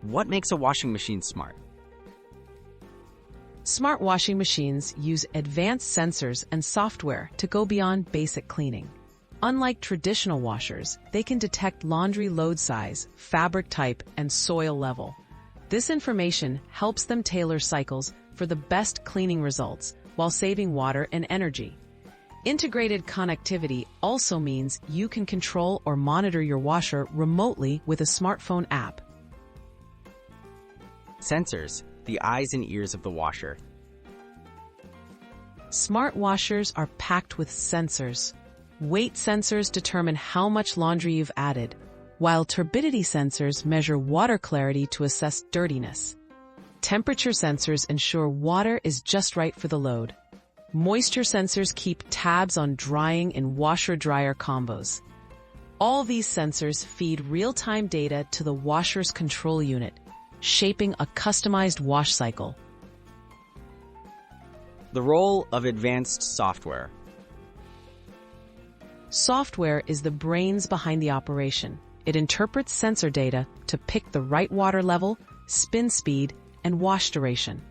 What makes a washing machine smart? Smart washing machines use advanced sensors and software to go beyond basic cleaning. Unlike traditional washers, they can detect laundry load size, fabric type, and soil level. This information helps them tailor cycles for the best cleaning results while saving water and energy. Integrated connectivity also means you can control or monitor your washer remotely with a smartphone app. Sensors, the eyes and ears of the washer. Smart washers are packed with sensors. Weight sensors determine how much laundry you've added, while turbidity sensors measure water clarity to assess dirtiness. Temperature sensors ensure water is just right for the load. Moisture sensors keep tabs on drying in washer-dryer combos. All these sensors feed real-time data to the washer's control unit, shaping a customized wash cycle. The role of advanced software. Software is the brains behind the operation. It interprets sensor data to pick the right water level, spin speed, and wash duration.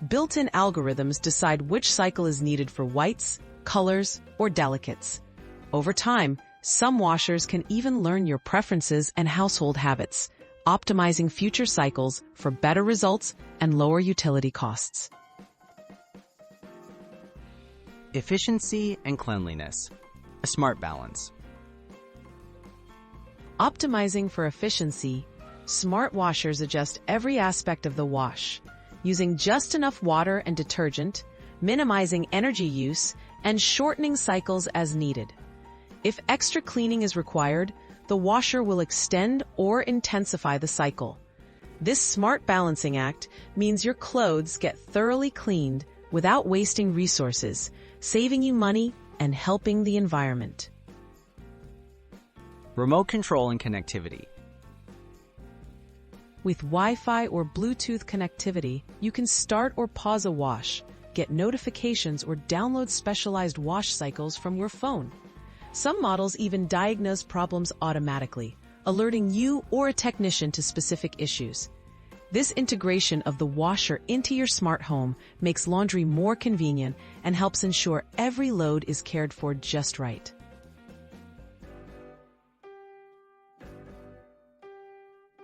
Built-in algorithms decide which cycle is needed for whites, colors, or delicates. Over time, some washers can even learn your preferences and household habits, optimizing future cycles for better results and lower utility costs. Efficiency and cleanliness. A smart balance. Optimizing for efficiency, smart washers adjust every aspect of the wash, using just enough water and detergent, minimizing energy use, and shortening cycles as needed. If extra cleaning is required, the washer will extend or intensify the cycle. This smart balancing act means your clothes get thoroughly cleaned without wasting resources, saving you money and helping the environment. Remote control and connectivity. With Wi-Fi or Bluetooth connectivity, you can start or pause a wash, get notifications, or download specialized wash cycles from your phone. Some models even diagnose problems automatically, alerting you or a technician to specific issues. This integration of the washer into your smart home makes laundry more convenient and helps ensure every load is cared for just right.